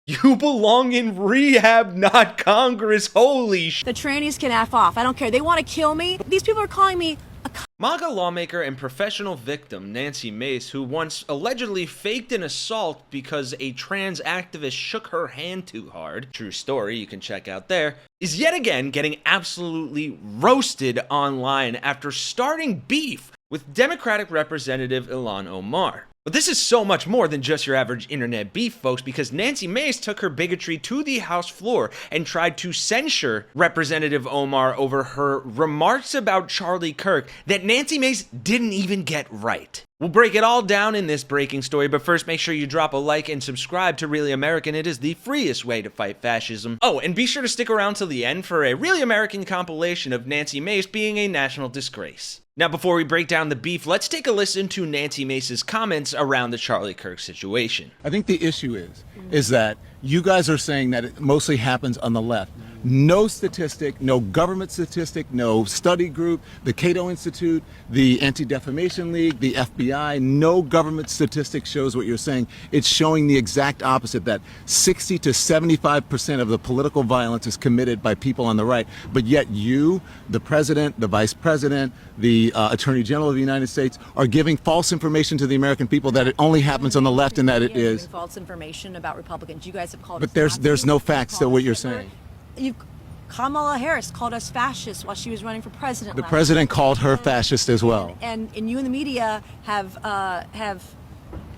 You belong in rehab, not Congress. Holy sh**. The trannies can F off. I don't care. They want to kill me. These people are calling me a MAGA lawmaker and professional victim Nancy Mace, who once allegedly faked an assault because a trans activist shook her hand too hard, true story, you can check out there, is yet again getting absolutely roasted online after starting beef with Democratic Representative Ilhan Omar. But this is so much more than just your average internet beef, folks, because Nancy Mace took her bigotry to the House floor and tried to censure Representative Omar over her remarks about Charlie Kirk that Nancy Mace didn't even get right. We'll break it all down in this breaking story, but first make sure you drop a like and subscribe to Really American. It is the freest way to fight fascism. Oh, and be sure to stick around till the end for a Really American compilation of Nancy Mace being a national disgrace. Now, before we break down the beef, let's take a listen to Nancy Mace's comments around the Charlie Kirk situation. I think the issue is that you guys are saying that it mostly happens on the left. No statistic, no government statistic, no study group, the Cato Institute, the Anti-Defamation League, the FBI, no government statistic shows what you're saying. It's showing the exact opposite, that 60 to 75% of the political violence is committed by people on the right. But yet you, the president, the vice president, the Attorney General of the United States are giving false information to the American people that it only happens on the left and that it is. False information about Republicans. You guys have called us. But there's no facts to what you're saying. Kamala Harris called us fascists while she was running for president. The president called her fascist as well. And you in the media have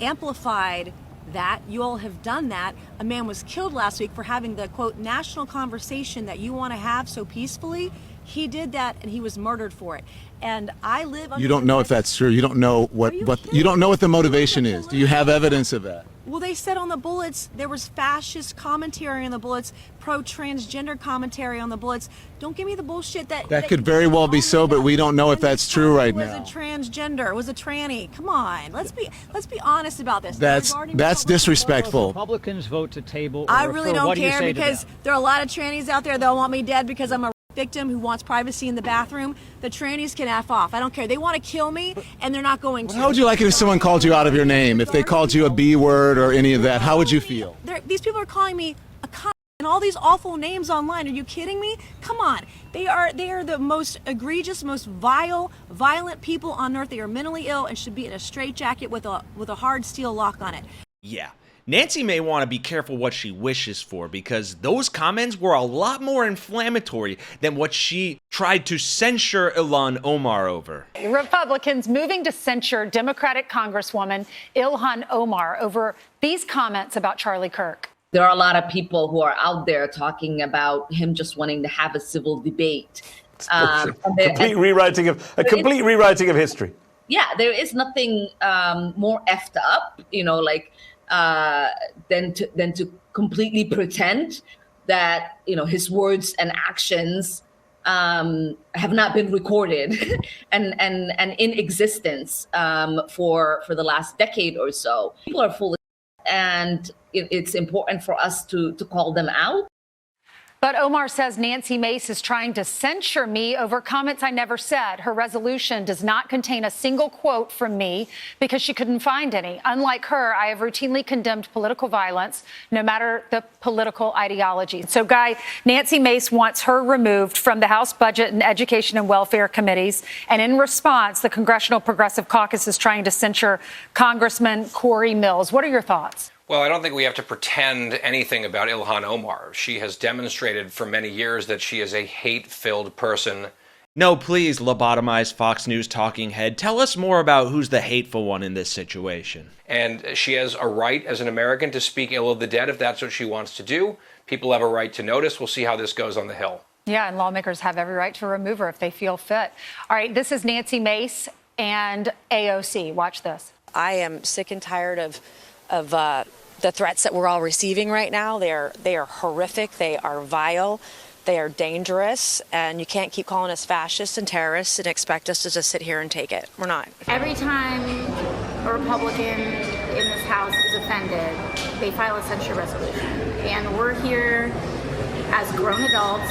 amplified that. You all have done that. A man was killed last week for having the, quote, national conversation that you want to have so peacefully. He did that and he was murdered for it. And I live under. You don't know if that's true. You don't know what you don't know what the motivation is. Do you have evidence of that? Well, they said on the bullets, there was fascist commentary on the bullets, pro-transgender commentary on the bullets. Don't give me the bullshit that could very well be so, but we don't know if that's true right now. It was a transgender, it was a tranny. Come on, let's be honest about this. That's disrespectful. Republicans vote to table. I really don't care because there are a lot of trannies out there that want me dead because I'm a victim who wants privacy in the bathroom. The trannies can F off. I don't care. They want to kill me, and they're not going to. How would you like it if someone called you out of your name? If they called you a B word or any of that, how would you feel? These people are calling me a cunt and all these awful names online. Are you kidding me? Come on. They are the most egregious, most violent people on earth. They are mentally ill and should be in a straitjacket with a hard steel lock on it. Yeah. Nancy may want to be careful what she wishes for because those comments were a lot more inflammatory than what she tried to censure Ilhan Omar over. Republicans moving to censure Democratic Congresswoman Ilhan Omar over these comments about Charlie Kirk. There are a lot of people who are out there talking about him just wanting to have a civil debate. Complete rewriting of history. Yeah, there is nothing more effed up, than to completely pretend that his words and actions have not been recorded and in existence for the last decade or so. People are foolish, and it's important for us to call them out. But Omar says Nancy Mace is trying to censure me over comments I never said. Her resolution does not contain a single quote from me because she couldn't find any. Unlike her, I have routinely condemned political violence, no matter the political ideology. So, Guy, Nancy Mace wants her removed from the House Budget and Education and Welfare Committees. And in response, the Congressional Progressive Caucus is trying to censure Congressman Corey Mills. What are your thoughts? Well, I don't think we have to pretend anything about Ilhan Omar. She has demonstrated for many years that she is a hate-filled person. No, please, lobotomized Fox News talking head. Tell us more about who's the hateful one in this situation. And she has a right as an American to speak ill of the dead if that's what she wants to do. People have a right to notice. We'll see how this goes on the Hill. Yeah, and lawmakers have every right to remove her if they feel fit. All right, this is Nancy Mace and AOC. Watch this. I am sick and tired of the threats that we're all receiving right now. They are horrific. They are vile. They are dangerous. And you can't keep calling us fascists and terrorists and expect us to just sit here and take it. We're not. Every time a Republican in this House is offended, they file a censure resolution. And we're here as grown adults,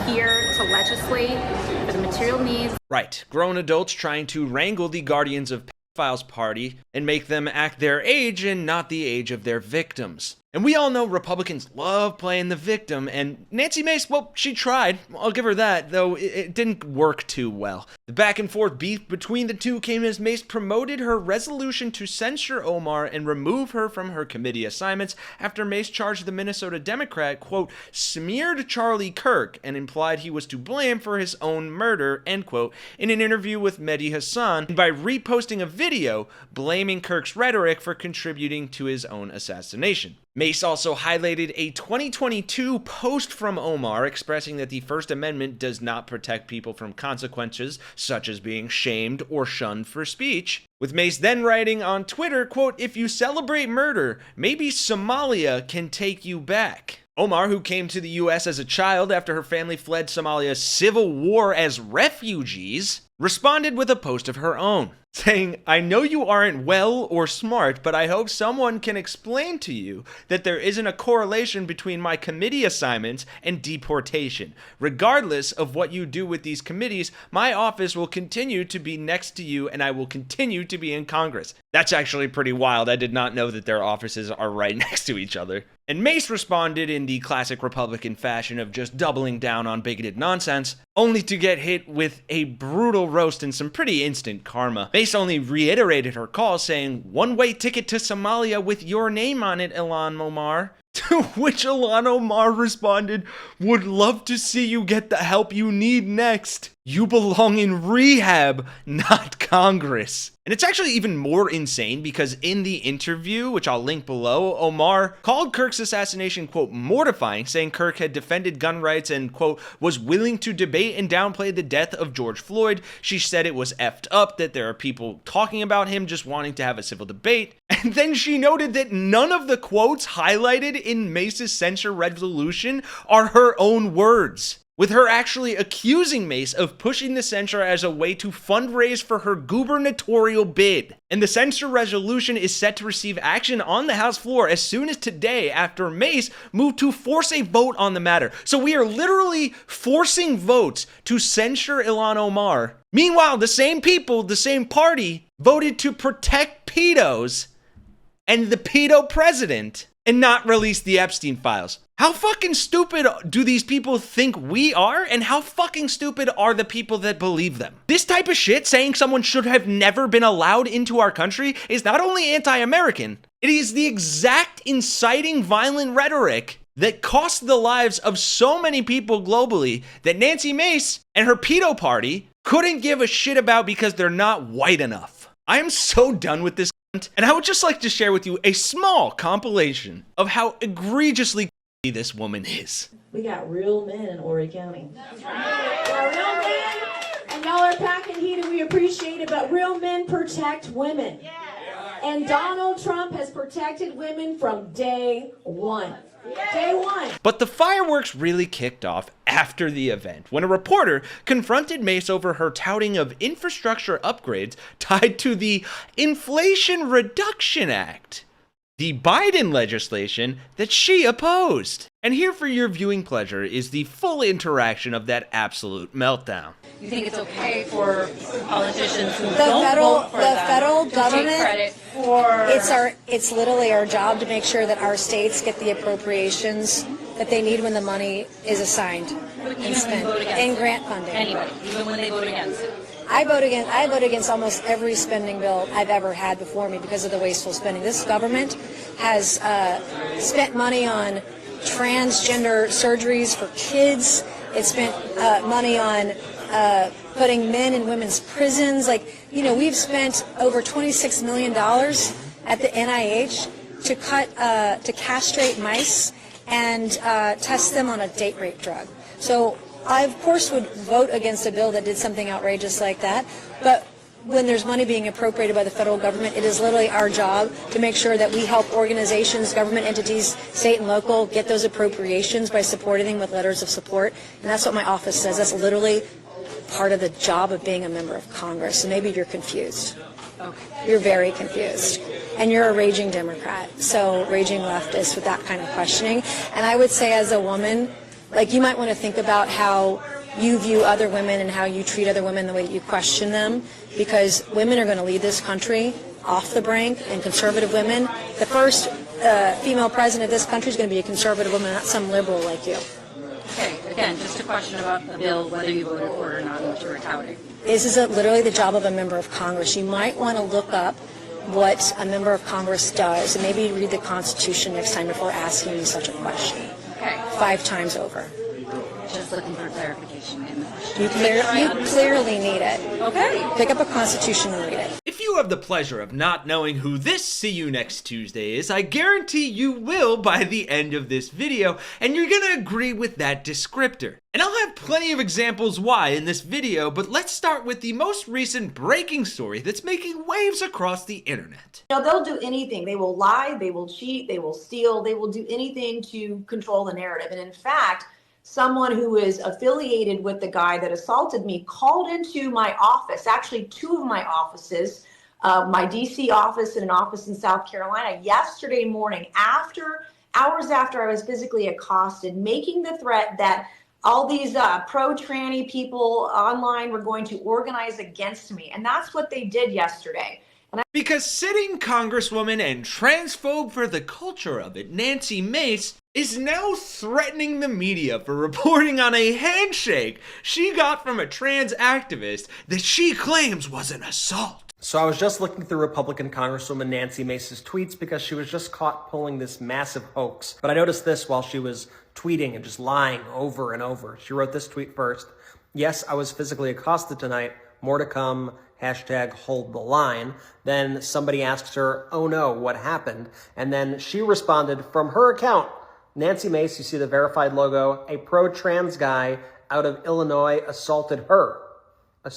here to legislate for the material needs. Right. Grown adults trying to wrangle the guardians of Pedophiles Party and make them act their age and not the age of their victims. And we all know Republicans love playing the victim, and Nancy Mace, well, she tried. I'll give her that, though it didn't work too well. The back and forth beef between the two came as Mace promoted her resolution to censure Omar and remove her from her committee assignments after Mace charged the Minnesota Democrat, quote, smeared Charlie Kirk and implied he was to blame for his own murder, end quote, in an interview with Mehdi Hasan, by reposting a video blaming Kirk's rhetoric for contributing to his own assassination. Mace also highlighted a 2022 post from Omar expressing that the First Amendment does not protect people from consequences such as being shamed or shunned for speech, with Mace then writing on Twitter, quote, if you celebrate murder, maybe Somalia can take you back. Omar, who came to the U.S. as a child after her family fled Somalia's civil war as refugees, responded with a post of her own, saying, I know you aren't well or smart, but I hope someone can explain to you that there isn't a correlation between my committee assignments and deportation. Regardless of what you do with these committees, my office will continue to be next to you and I will continue to be in Congress. That's actually pretty wild. I did not know that their offices are right next to each other. And Mace responded in the classic Republican fashion of just doubling down on bigoted nonsense, only to get hit with a brutal roast and some pretty instant karma. Mace only reiterated her call, saying, one-way ticket to Somalia with your name on it, Ilhan Omar. To which Ilhan Omar responded, would love to see you get the help you need next. You belong in rehab, not Congress. And it's actually even more insane because in the interview, which I'll link below, Omar called Kirk's assassination, quote, mortifying, saying Kirk had defended gun rights and, quote, was willing to debate and downplay the death of George Floyd. She said it was effed up that there are people talking about him just wanting to have a civil debate. And then she noted that none of the quotes highlighted in Mace's censure resolution are her own words, with her actually accusing Mace of pushing the censure as a way to fundraise for her gubernatorial bid. And the censure resolution is set to receive action on the House floor as soon as today after Mace moved to force a vote on the matter. So we are literally forcing votes to censure Ilhan Omar. Meanwhile, the same people, the same party, voted to protect pedos and the pedo president and not release the Epstein files. How fucking stupid do these people think we are? And how fucking stupid are the people that believe them? This type of shit, saying someone should have never been allowed into our country, is not only anti-American, it is the exact inciting violent rhetoric that cost the lives of so many people globally that Nancy Mace and her pedo party couldn't give a shit about because they're not white enough. I am so done with this, and I would just like to share with you a small compilation of how egregiously this woman is. We got real men in Horry County. That's right. We're real men, and y'all are packing heat, and we appreciate it, but real men protect women. Yeah. And Donald Trump has protected women from day one. Day one. But the fireworks really kicked off after the event, when a reporter confronted Mace over her touting of infrastructure upgrades tied to the Inflation Reduction Act, the Biden legislation that she opposed. And here for your viewing pleasure is the full interaction of that absolute meltdown. You think it's okay for politicians who The don't federal, vote for the them federal to government, take credit for... it's literally our job to make sure that our states get the appropriations that they need when the money is assigned and spent, and grant funding. Anybody, even when they vote against it. I vote against almost every spending bill I've ever had before me because of the wasteful spending. This government has spent money on transgender surgeries for kids. It spent money on putting men in women's prisons. We've spent over $26 million at the NIH to castrate mice and test them on a date rape drug. So I, of course, would vote against a bill that did something outrageous like that, but when there's money being appropriated by the federal government, it is literally our job to make sure that we help organizations, government entities, state and local, get those appropriations by supporting them with letters of support. And that's what my office says. That's literally part of the job of being a member of Congress. And maybe you're confused. Okay. You're very confused. And you're a raging Democrat, so raging leftist with that kind of questioning. And I would say as a woman, you might want to think about how you view other women and how you treat other women, the way that you question them, because women are going to lead this country off the brink, and conservative women. The first female president of this country is going to be a conservative woman, not some liberal like you. Okay, again, just a question about the bill, whether you voted for it or not, and what you were touting. This is literally the job of a member of Congress. You might want to look up what a member of Congress does and maybe read the Constitution next time before asking me such a question. Okay. 5 times over. Just looking for clarification in the question. You clearly need it. Okay. Pick up a Constitution and read it. If you have the pleasure of not knowing who this See You Next Tuesday is, I guarantee you will by the end of this video, and you're gonna agree with that descriptor. And I'll have plenty of examples why in this video, but let's start with the most recent breaking story that's making waves across the internet. You know, they'll do anything. They will lie, they will cheat, they will steal, they will do anything to control the narrative. And in fact, someone who is affiliated with the guy that assaulted me called into my office, actually 2 of my offices, my DC office and an office in South Carolina, yesterday morning, hours after I was physically accosted, making the threat that all these pro-tranny people online were going to organize against me. And that's what they did yesterday. Because sitting congresswoman and transphobe for the culture of it, Nancy Mace, is now threatening the media for reporting on a handshake she got from a trans activist that she claims was an assault. So I was just looking through Republican Congresswoman Nancy Mace's tweets because she was just caught pulling this massive hoax. But I noticed this while she was tweeting and just lying over and over. She wrote this tweet first. Yes, I was physically accosted tonight. More to come. Hashtag hold the line. Then somebody asked her, oh no, what happened? And then she responded from her account, Nancy Mace, you see the verified logo, a pro-trans guy out of Illinois assaulted her. Did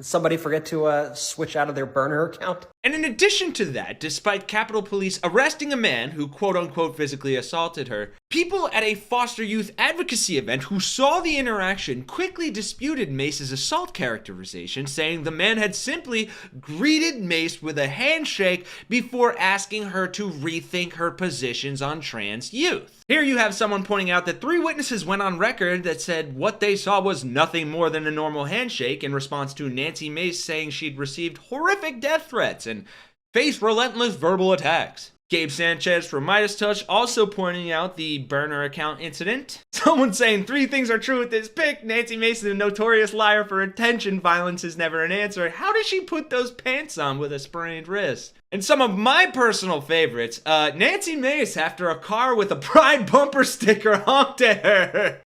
somebody forget to switch out of their burner account? And in addition to that, despite Capitol Police arresting a man who quote-unquote physically assaulted her, people at a foster youth advocacy event who saw the interaction quickly disputed Mace's assault characterization, saying the man had simply greeted Mace with a handshake before asking her to rethink her positions on trans youth. Here you have someone pointing out that 3 witnesses went on record that said what they saw was nothing more than a normal handshake in response to Nancy Mace saying she'd received horrific death threats and faced relentless verbal attacks. Gabe Sanchez from Midas Touch also pointing out the burner account incident. Someone saying 3 things are true with this pic. Nancy Mace is a notorious liar for attention. Violence is never an answer. How did she put those pants on with a sprained wrist? And some of my personal favorites, Nancy Mace after a car with a Pride bumper sticker honked at her.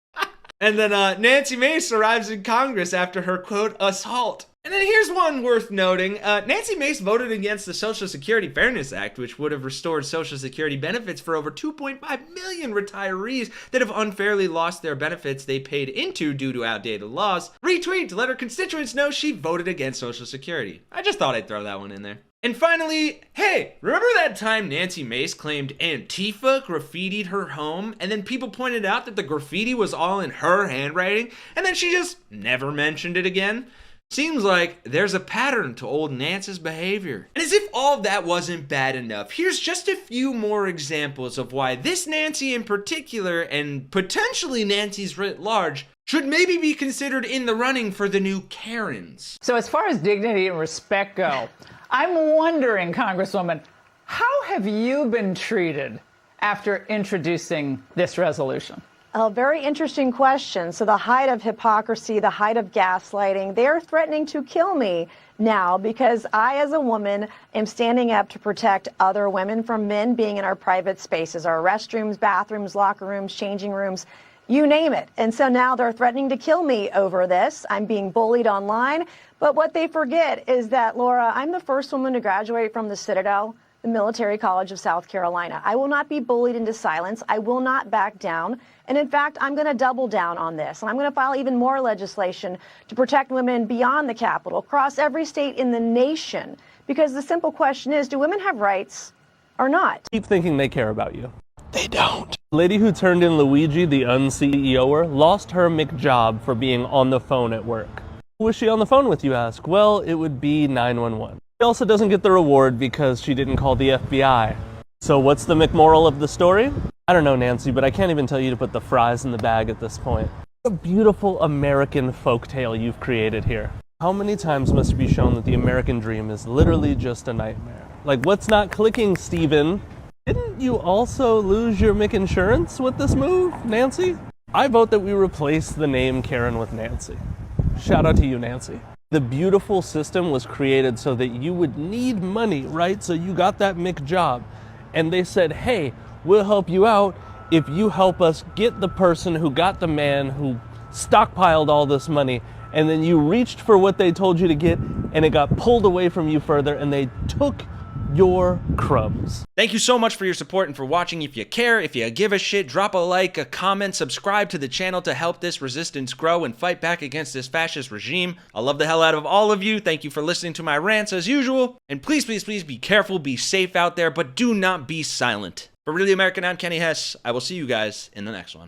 And then Nancy Mace arrives in Congress after her, quote, assault. And then here's one worth noting. Nancy Mace voted against the Social Security Fairness Act, which would have restored Social Security benefits for over 2.5 million retirees that have unfairly lost their benefits they paid into due to outdated laws. Retweet to let her constituents know she voted against Social Security. I just thought I'd throw that one in there. And finally, hey, remember that time Nancy Mace claimed Antifa graffitied her home, and then people pointed out that the graffiti was all in her handwriting, and then she just never mentioned it again? Seems like there's a pattern to old Nance's behavior. And as if all of that wasn't bad enough, here's just a few more examples of why this Nancy in particular, and potentially Nancy's writ large, should maybe be considered in the running for the new Karens. So as far as dignity and respect go, I'm wondering, Congresswoman, how have you been treated after introducing this resolution? A very interesting question. So the height of hypocrisy, the height of gaslighting, they're threatening to kill me now because I, as a woman, am standing up to protect other women from men being in our private spaces, our restrooms, bathrooms, locker rooms, changing rooms, you name it. And so now they're threatening to kill me over this. I'm being bullied online. But what they forget is that, Laura, I'm the first woman to graduate from the Citadel, the Military College of South Carolina. I will not be bullied into silence. I will not back down. And in fact, I'm going to double down on this. And I'm going to file even more legislation to protect women beyond the Capitol, across every state in the nation. Because the simple question is, do women have rights or not? Keep thinking they care about you. They don't. The lady who turned in Luigi, the un-CEOer, lost her McJob for being on the phone at work. Who was she on the phone with, you ask? Well, it would be 911. She also doesn't get the reward because she didn't call the FBI. So what's the McMoral of the story? I don't know, Nancy, but I can't even tell you to put the fries in the bag at this point. A beautiful American folktale you've created here. How many times must it be shown that the American dream is literally just a nightmare? Like, what's not clicking, Steven? Didn't you also lose your Mick insurance with this move, Nancy? I vote that we replace the name Karen with Nancy. Shout out to you, Nancy. The beautiful system was created so that you would need money, right? So you got that Mick job. And they said, hey, we'll help you out if you help us get the person who got the man who stockpiled all this money. And then you reached for what they told you to get, and it got pulled away from you further, and they took your crumbs. Thank you so much for your support and for watching. If you care, if you give a shit, drop a like, a comment, subscribe to the channel to help this resistance grow and fight back against this fascist regime. I love the hell out of all of you. Thank you for listening to my rants as usual. And please, please, please be careful, be safe out there, but do not be silent. For Really American, I'm Kenny Hesse. I will see you guys in the next one.